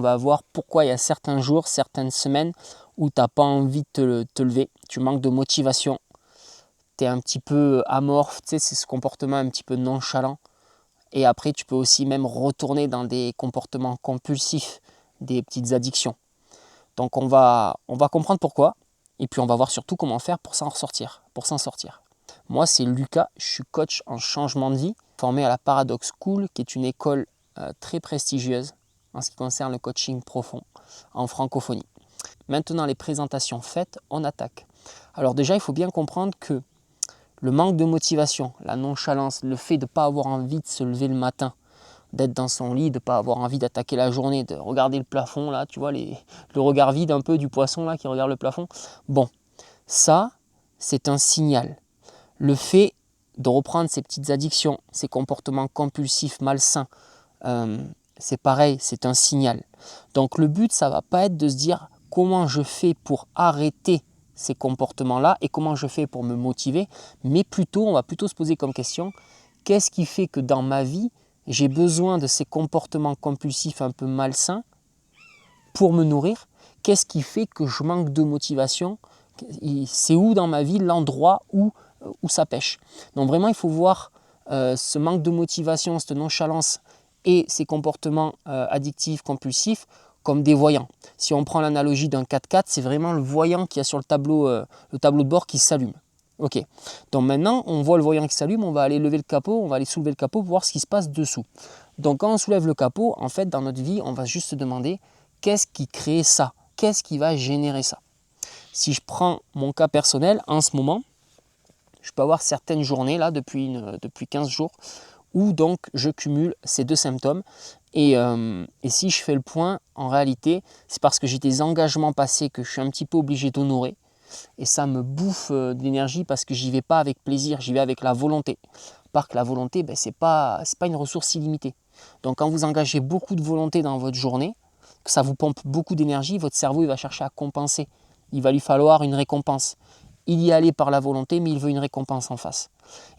va voir pourquoi il y a certains jours, certaines semaines où tu n'as pas envie de te lever, tu manques de motivation, tu es un petit peu amorphe, tu sais, c'est ce comportement un petit peu nonchalant. Et après, tu peux aussi même retourner dans des comportements compulsifs, des petites addictions. Donc on va comprendre pourquoi, et puis on va voir surtout comment faire pour s'en sortir. Moi, c'est Lucas, je suis coach en changement de vie, formé à la Paradox School, qui est une école très prestigieuse en ce qui concerne le coaching profond en francophonie. Maintenant, les présentations faites, on attaque. Alors déjà, il faut bien comprendre que le manque de motivation, la nonchalance, le fait de ne pas avoir envie de se lever le matin, d'être dans son lit, de ne pas avoir envie d'attaquer la journée, de regarder le plafond, là, tu vois, le regard vide un peu du poisson là qui regarde le plafond. Bon, ça, c'est un signal. Le fait de reprendre ces petites addictions, ces comportements compulsifs, malsains, c'est pareil, c'est un signal. Donc le but, ça ne va pas être de se dire comment je fais pour arrêter ces comportements-là et comment je fais pour me motiver, mais plutôt, on va plutôt se poser comme question, qu'est-ce qui fait que dans ma vie, j'ai besoin de ces comportements compulsifs un peu malsains pour me nourrir? Qu'est-ce qui fait que je manque de motivation? C'est où dans ma vie l'endroit où ça pêche? Donc vraiment, il faut voir ce manque de motivation, cette nonchalance et ces comportements addictifs, compulsifs comme des voyants. Si on prend l'analogie d'un 4x4, c'est vraiment le voyant qui a sur le tableau de bord qui s'allume. Ok, donc maintenant on voit le voyant qui s'allume, on va aller lever le capot, on va aller soulever le capot pour voir ce qui se passe dessous. Donc quand on soulève le capot, en fait dans notre vie, on va juste se demander qu'est-ce qui crée ça? Qu'est-ce qui va générer ça? Si je prends mon cas personnel, en ce moment, je peux avoir certaines journées là depuis 15 jours où donc je cumule ces deux symptômes. Et si je fais le point, en réalité, c'est parce que j'ai des engagements passés que je suis un petit peu obligé d'honorer. Et ça me bouffe d'énergie parce que j'y vais pas avec plaisir, j'y vais avec la volonté. Par que la volonté, ben, c'est pas une ressource illimitée. Donc quand vous engagez beaucoup de volonté dans votre journée, que ça vous pompe beaucoup d'énergie, votre cerveau il va chercher à compenser. Il va lui falloir une récompense. Il y allait par la volonté, mais il veut une récompense en face.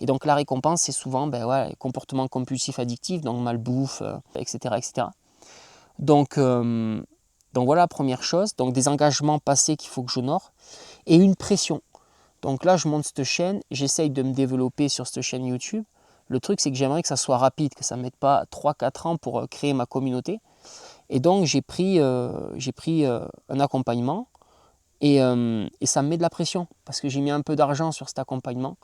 Et donc la récompense, c'est souvent les comportements compulsifs addictifs, donc malbouffe, etc., etc. Donc voilà la première chose. Donc des engagements passés qu'il faut que j'honore. Et une pression. Donc là, je monte cette chaîne, j'essaye de me développer sur cette chaîne YouTube. Le truc, c'est que j'aimerais que ça soit rapide, que ça ne mette pas 3-4 ans pour créer ma communauté. Et donc, j'ai pris un accompagnement et ça me met de la pression parce que j'ai mis un peu d'argent sur cet accompagnement.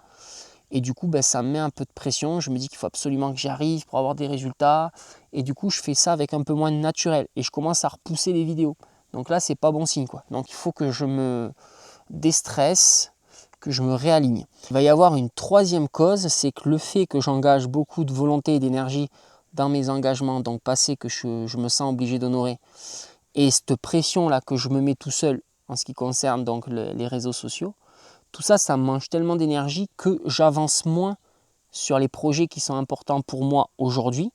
Et du coup, ça me met un peu de pression. Je me dis qu'il faut absolument que j'y arrive pour avoir des résultats. Et du coup, je fais ça avec un peu moins de naturel. Et je commence à repousser les vidéos. Donc là, c'est pas bon signe, quoi. Donc il faut que je me déstresse, que je me réaligne. Il va y avoir une troisième cause, c'est que le fait que j'engage beaucoup de volonté et d'énergie dans mes engagements, donc passés, que je me sens obligé d'honorer, et cette pression-là que je me mets tout seul en ce qui concerne donc les réseaux sociaux, tout ça, ça me mange tellement d'énergie que j'avance moins sur les projets qui sont importants pour moi aujourd'hui.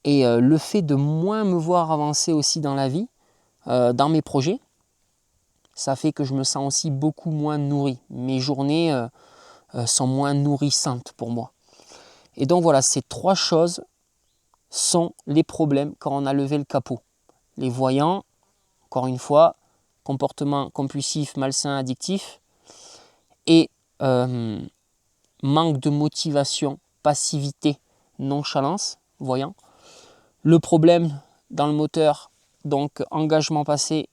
Et le fait de moins me voir avancer aussi dans la vie, dans mes projets, ça fait que je me sens aussi beaucoup moins nourri. Mes journées sont moins nourrissantes pour moi. Et donc voilà, ces trois choses sont les problèmes quand on a levé le capot. Les voyants, encore une fois, comportement compulsif, malsain, addictif, et manque de motivation, passivité, nonchalance, voyant. Le problème dans le moteur, donc engagement passé,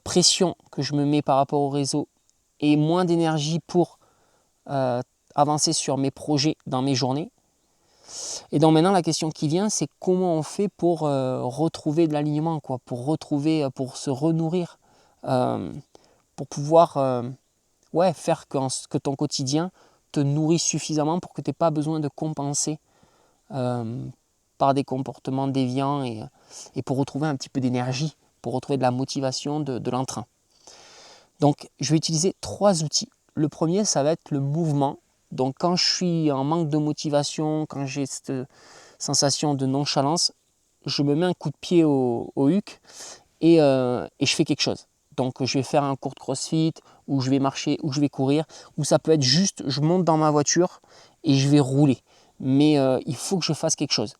pression que je me mets par rapport au réseau et moins d'énergie pour avancer sur mes projets dans mes journées. Et donc maintenant la question qui vient, c'est comment on fait pour retrouver de l'alignement, pour se renourrir, pour pouvoir faire que ton quotidien te nourrit suffisamment pour que tu n'aies pas besoin de compenser par des comportements déviants et pour retrouver un petit peu d'énergie, pour retrouver de la motivation, de l'entrain. Donc je vais utiliser 3 outils. Le premier, ça va être le mouvement. Donc quand je suis en manque de motivation, quand j'ai cette sensation de nonchalance, je me mets un coup de pied au huc et je fais quelque chose. Donc je vais faire un cours de crossfit, ou je vais marcher, ou je vais courir, ou ça peut être juste, je monte dans ma voiture et je vais rouler. Mais il faut que je fasse quelque chose.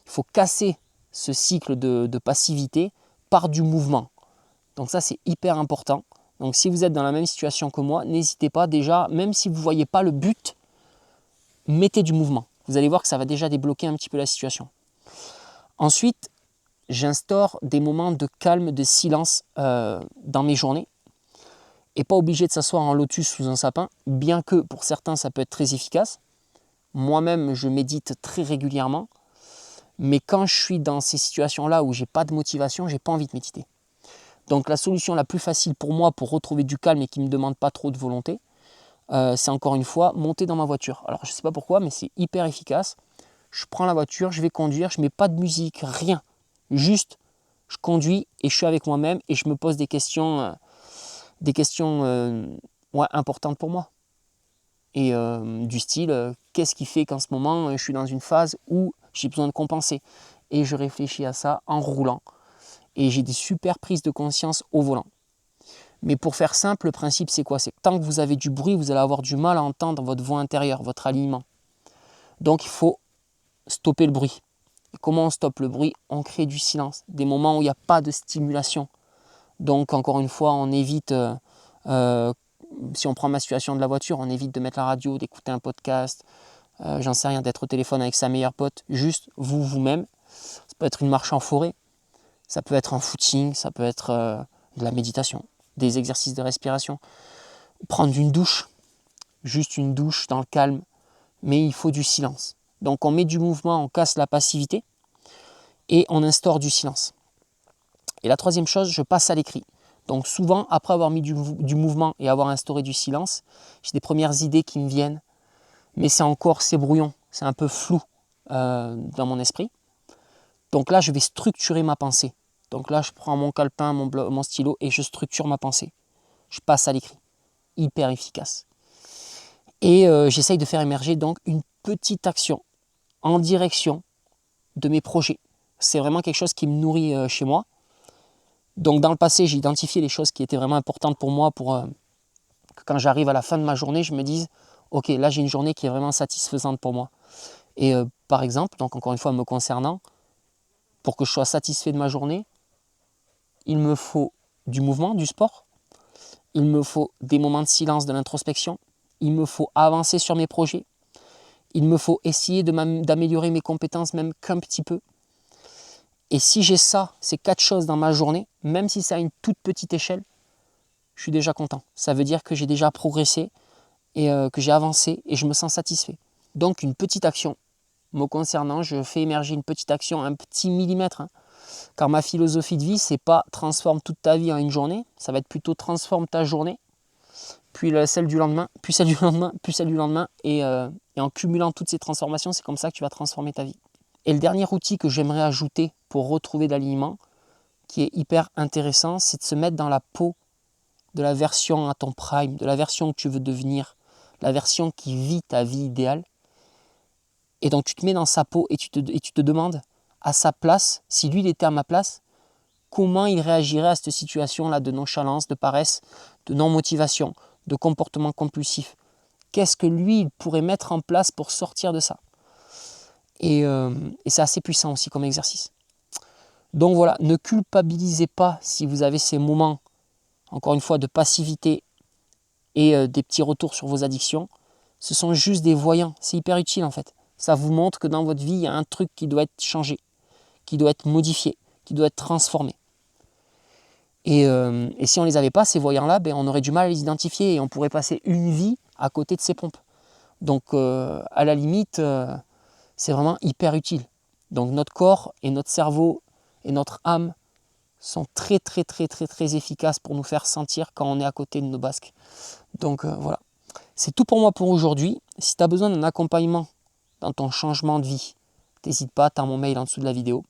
Il faut casser ce cycle de passivité par du mouvement. Donc ça, c'est hyper important. Donc si vous êtes dans la même situation que moi, n'hésitez pas déjà, même si vous ne voyez pas le but, mettez du mouvement. Vous allez voir que ça va déjà débloquer un petit peu la situation. Ensuite, j'instaure des moments de calme, de silence dans mes journées. Et pas obligé de s'asseoir en lotus sous un sapin, bien que pour certains ça peut être très efficace. Moi-même, je médite très régulièrement. Mais quand je suis dans ces situations-là où j'ai pas de motivation, j'ai pas envie de méditer. Donc la solution la plus facile pour moi pour retrouver du calme et qui ne me demande pas trop de volonté, c'est encore une fois monter dans ma voiture. Alors je ne sais pas pourquoi, mais c'est hyper efficace. Je prends la voiture, je vais conduire, je ne mets pas de musique, rien. Juste, je conduis et je suis avec moi-même et je me pose des questions importantes pour moi. Et du style, qu'est-ce qui fait qu'en ce moment, je suis dans une phase où j'ai besoin de compenser. Et je réfléchis à ça en roulant. Et j'ai des super prises de conscience au volant. Mais pour faire simple, le principe c'est quoi? C'est que tant que vous avez du bruit, vous allez avoir du mal à entendre votre voix intérieure, votre alignement. Donc il faut stopper le bruit. Et comment on stoppe le bruit? On crée du silence, des moments où il n'y a pas de stimulation. Donc encore une fois, on évite, si on prend ma situation de la voiture, on évite de mettre la radio, d'écouter un podcast, j'en sais rien, d'être au téléphone avec sa meilleure pote, juste vous-même. Ça peut être une marche en forêt, ça peut être un footing, ça peut être de la méditation, des exercices de respiration, prendre une douche, juste une douche dans le calme, mais il faut du silence. Donc on met du mouvement, on casse la passivité et on instaure du silence. Et la troisième chose, je passe à l'écrit. Donc souvent, après avoir mis du mouvement et avoir instauré du silence, j'ai des premières idées qui me viennent, mais c'est brouillon, c'est un peu flou dans mon esprit. Donc là, je vais structurer ma pensée. Donc là, je prends mon calepin, mon stylo et je structure ma pensée. Je passe à l'écrit. Hyper efficace. Et j'essaye de faire émerger donc une petite action en direction de mes projets. C'est vraiment quelque chose qui me nourrit chez moi. Donc dans le passé, j'ai identifié les choses qui étaient vraiment importantes pour moi pour que quand j'arrive à la fin de ma journée, je me dise « Ok, là j'ai une journée qui est vraiment satisfaisante pour moi ». Et par exemple, donc encore une fois me concernant, pour que je sois satisfait de ma journée, il me faut du mouvement, du sport, il me faut des moments de silence, de l'introspection, il me faut avancer sur mes projets, il me faut essayer d'améliorer mes compétences même qu'un petit peu. Et si j'ai ça, ces 4 choses dans ma journée, même si c'est à une toute petite échelle, je suis déjà content. Ça veut dire que j'ai déjà progressé et que j'ai avancé et je me sens satisfait. Donc une petite action me concernant, je fais émerger une petite action, un petit millimètre. Car ma philosophie de vie, c'est pas transforme toute ta vie en une journée, ça va être plutôt transforme ta journée, puis celle du lendemain, puis celle du lendemain, puis celle du lendemain, et en cumulant toutes ces transformations, c'est comme ça que tu vas transformer ta vie. Et le dernier outil que j'aimerais ajouter pour retrouver de l'alignement, qui est hyper intéressant, c'est de se mettre dans la peau de la version à ton prime, de la version que tu veux devenir, la version qui vit ta vie idéale. Et donc tu te mets dans sa peau et tu te demandes à sa place, si lui il était à ma place, comment il réagirait à cette situation-là de nonchalance, de paresse, de non-motivation, de comportement compulsif. Qu'est-ce que lui il pourrait mettre en place pour sortir de ça? Et c'est assez puissant aussi comme exercice. Donc voilà, ne culpabilisez pas si vous avez ces moments, encore une fois, de passivité et des petits retours sur vos addictions. Ce sont juste des voyants, c'est hyper utile en fait. Ça vous montre que dans votre vie, il y a un truc qui doit être changé, qui doit être modifié, qui doit être transformé. Et si on ne les avait pas, ces voyants-là, on aurait du mal à les identifier et on pourrait passer une vie à côté de ces pompes. Donc à la limite, c'est vraiment hyper utile. Donc notre corps et notre cerveau et notre âme sont très très très très très efficaces pour nous faire sentir quand on est à côté de nos basques. Donc voilà. C'est tout pour moi pour aujourd'hui. Si tu as besoin d'un accompagnement dans ton changement de vie, n'hésite pas, tu as mon mail en dessous de la vidéo.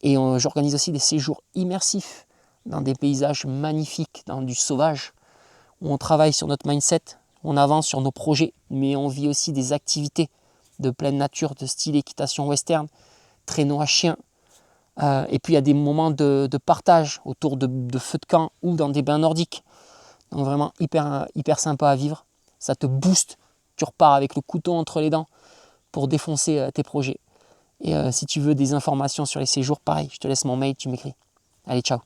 Et j'organise aussi des séjours immersifs dans des paysages magnifiques, dans du sauvage, où on travaille sur notre mindset, on avance sur nos projets, mais on vit aussi des activités de pleine nature, de style équitation western, traîneau à chien. Et puis il y a des moments de partage autour de feux de camp ou dans des bains nordiques. Donc vraiment hyper sympa à vivre. Ça te booste, tu repars avec le couteau entre les dents pour défoncer tes projets. Et si tu veux des informations sur les séjours, pareil, je te laisse mon mail, tu m'écris. Allez, ciao.